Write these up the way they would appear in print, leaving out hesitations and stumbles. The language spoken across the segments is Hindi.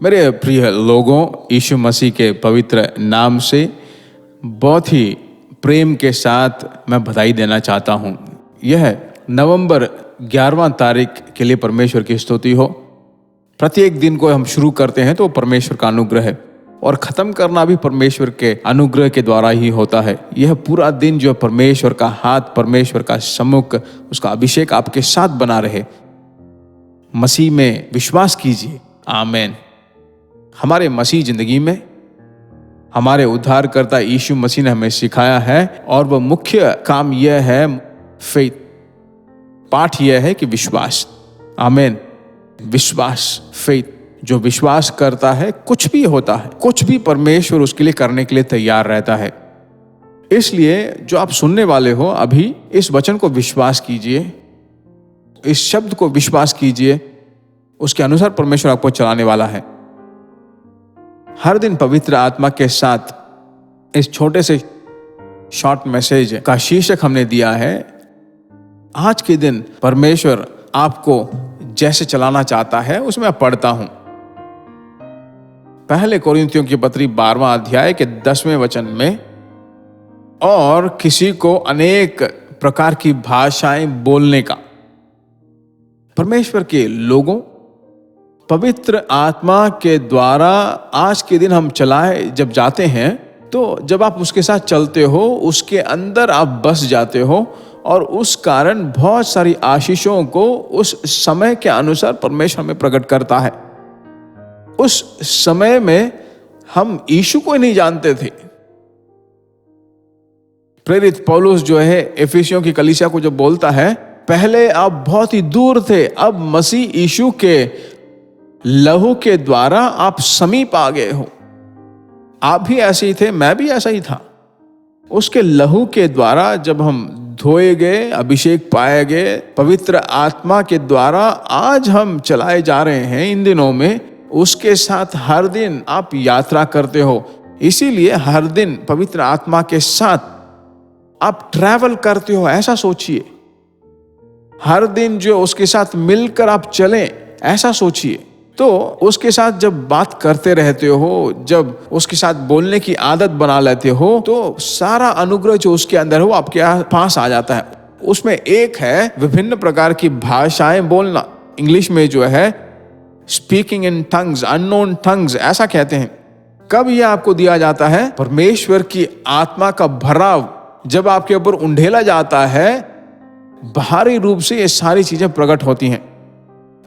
मेरे प्रिय लोगों, यीशु मसीह के पवित्र नाम से बहुत ही प्रेम के साथ मैं बधाई देना चाहता हूँ। यह नवंबर 11वां तारीख के लिए परमेश्वर की स्तुति हो। प्रत्येक दिन को हम शुरू करते हैं तो परमेश्वर का अनुग्रह है और ख़त्म करना भी परमेश्वर के अनुग्रह के द्वारा ही होता है। यह पूरा दिन जो परमेश्वर का हाथ, परमेश्वर का सम्मुख, उसका अभिषेक आपके साथ बना रहे। मसीह में विश्वास कीजिए। आमीन। हमारे मसीह जिंदगी में हमारे उद्धारकर्ता यीशु मसीह ने हमें सिखाया है और वह मुख्य काम यह है, फेथ, पाठ यह है कि विश्वास। आमीन। विश्वास, फेथ। जो विश्वास करता है कुछ भी होता है, कुछ भी परमेश्वर उसके लिए करने के लिए तैयार रहता है। इसलिए जो आप सुनने वाले हो अभी, इस वचन को विश्वास कीजिए, इस शब्द को विश्वास कीजिए, उसके अनुसार परमेश्वर आपको चलाने वाला है। हर दिन पवित्र आत्मा के साथ इस छोटे से शॉर्ट मैसेज का शीर्षक हमने दिया है, आज के दिन परमेश्वर आपको जैसे चलाना चाहता है। उसमें मैं पढ़ता हूं पहले कोरिन्थियों की पत्री 12वां अध्याय के 10वें वचन में, और किसी को अनेक प्रकार की भाषाएं बोलने का। परमेश्वर के लोगों, पवित्र आत्मा के द्वारा आज के दिन हम चलाए जब जाते हैं, तो जब आप उसके साथ चलते हो, उसके अंदर आप बस जाते हो और उस कारण बहुत सारी आशीषों को उस समय के अनुसार परमेश्वर में प्रकट करता है। उस समय में हम यीशु को ही नहीं जानते थे। प्रेरित पौलुस जो है एफिसियों की कलीसिया को जो बोलता है, पहले आप बहुत ही दूर थे, अब मसीह यीशु के लहू के द्वारा आप समीप आ गए हो। आप भी ऐसे ही थे, मैं भी ऐसा ही था। उसके लहू के द्वारा जब हम धोए गए, अभिषेक पाए गए, पवित्र आत्मा के द्वारा आज हम चलाए जा रहे हैं। इन दिनों में उसके साथ हर दिन आप यात्रा करते हो, इसीलिए हर दिन पवित्र आत्मा के साथ आप ट्रैवल करते हो। ऐसा सोचिए, हर दिन जो उसके साथ मिलकर आप चलें, ऐसा सोचिए। तो उसके साथ जब बात करते रहते हो, जब उसके साथ बोलने की आदत बना लेते हो, तो सारा अनुग्रह जो उसके अंदर हो आपके पास आ जाता है। उसमें एक है विभिन्न प्रकार की भाषाएं बोलना। इंग्लिश में जो है speaking in tongues, unknown tongues ऐसा कहते हैं। कब यह आपको दिया जाता है? परमेश्वर की आत्मा का भराव जब आपके ऊपर उंडेला जाता है, बाहरी रूप से ये सारी चीजें प्रकट होती हैं।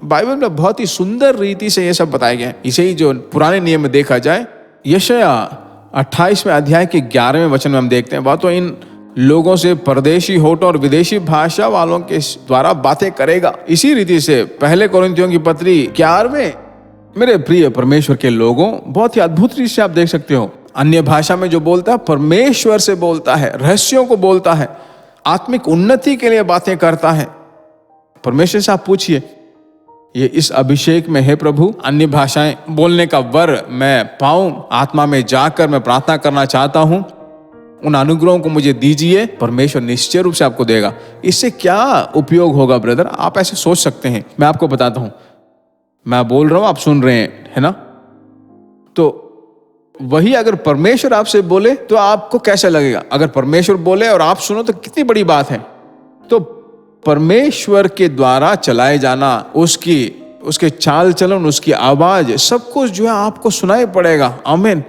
बाइबल में बहुत ही सुंदर रीति से ये सब बताया गया है। इसे ही जो पुराने नियम में देखा जाए, यशाया 28वें अध्याय के 11वें वचन में हम देखते हैं, वह तो इन लोगों से परदेशी होठों और विदेशी भाषा वालों के द्वारा बातें करेगा। इसी रीति से पहले कोरिन्थियों की पत्री 11वें, मेरे प्रिय परमेश्वर के लोगों, बहुत ही अद्भुत रीति से आप देख सकते हो, अन्य भाषा में जो बोलता है परमेश्वर से बोलता है, रहस्यों को बोलता है, आत्मिक उन्नति के लिए बातें करता है। परमेश्वर से आप पूछिए, ये इस अभिषेक में है प्रभु, अन्य भाषाएं बोलने का वर मैं पाऊं, आत्मा में जाकर मैं प्रार्थना करना चाहता हूं, उन अनुग्रहों को मुझे दीजिए। परमेश्वर निश्चय रूप से आपको देगा। इससे क्या उपयोग होगा ब्रदर? आप ऐसे सोच सकते हैं। मैं आपको बताता हूं, मैं बोल रहा हूं, आप सुन रहे हैं, है ना? तो वही अगर परमेश्वर आपसे बोले तो आपको कैसा लगेगा? अगर परमेश्वर बोले और आप सुनो तो कितनी बड़ी बात है। तो परमेश्वर के द्वारा चलाए जाना, उसके चाल चलन, उसकी आवाज, सब कुछ जो है आपको सुनाई पड़ेगा। आमीन।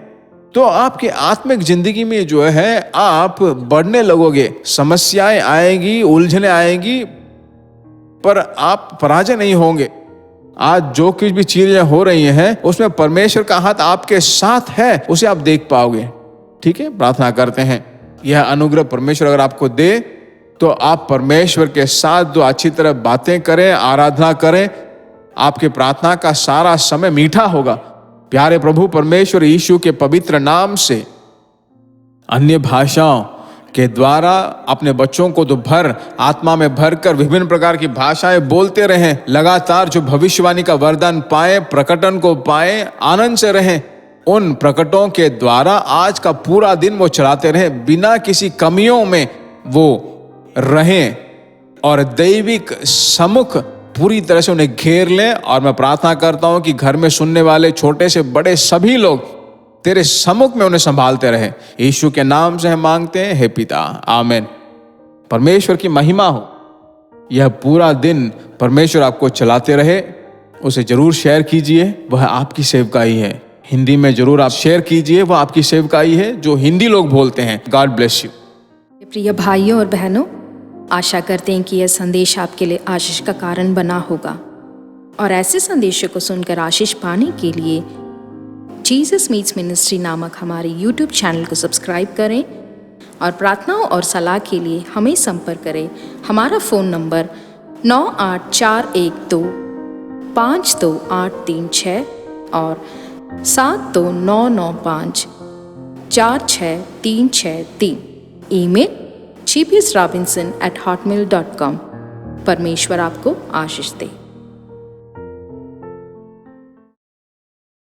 तो आपकी आत्मिक जिंदगी में जो है आप बढ़ने लगोगे। समस्याएं आएंगी, उलझने आएंगी, पर आप पराजय नहीं होंगे। आज जो कुछ भी चीजें हो रही हैं, उसमें परमेश्वर का हाथ आपके साथ है, उसे आप देख पाओगे। ठीक है, प्रार्थना करते हैं यह अनुग्रह परमेश्वर अगर आपको दे, तो आप परमेश्वर के साथ जो अच्छी तरह बातें करें, आराधना करें, आपके प्रार्थना का सारा समय मीठा होगा। प्यारे प्रभु परमेश्वर यीशु के पवित्र नाम से अन्य भाषाओं के द्वारा अपने बच्चों को तो आत्मा में भरकर विभिन्न प्रकार की भाषाएं बोलते रहें। लगातार जो भविष्यवाणी का वरदान पाए, प्रकटन को पाए, आनंद से रहें। उन प्रकटों के द्वारा आज का पूरा दिन वो चलाते रहें, बिना किसी कमियों में वो रहें और दैविक सम्मुख पूरी तरह से उन्हें घेर ले। और मैं प्रार्थना करता हूं कि घर में सुनने वाले छोटे से बड़े सभी लोग तेरे सम्मुख में उन्हें संभालते रहे। यीशु के नाम से हम मांगते हैं, हे पिता, आमीन। परमेश्वर की महिमा हो। यह पूरा दिन परमेश्वर आपको चलाते रहे। उसे जरूर शेयर कीजिए, वह आपकी सेवकाई है। हिंदी में जरूर आप शेयर कीजिए, वह आपकी सेवकाई है जो हिंदी लोग बोलते हैं। God bless you. प्रिय भाइयों और बहनों, आशा करते हैं कि यह संदेश आपके लिए आशीष का कारण बना होगा। और ऐसे संदेशों को सुनकर आशीष पाने के लिए जीसस मीट्स मिनिस्ट्री नामक हमारे YouTube चैनल को सब्सक्राइब करें और प्रार्थनाओं और सलाह के लिए हमें संपर्क करें। हमारा फ़ोन नंबर 9841252836 और 7299546363। Email gbsrobinson@hotmail.com। परमेश्वर आपको आशीष दे।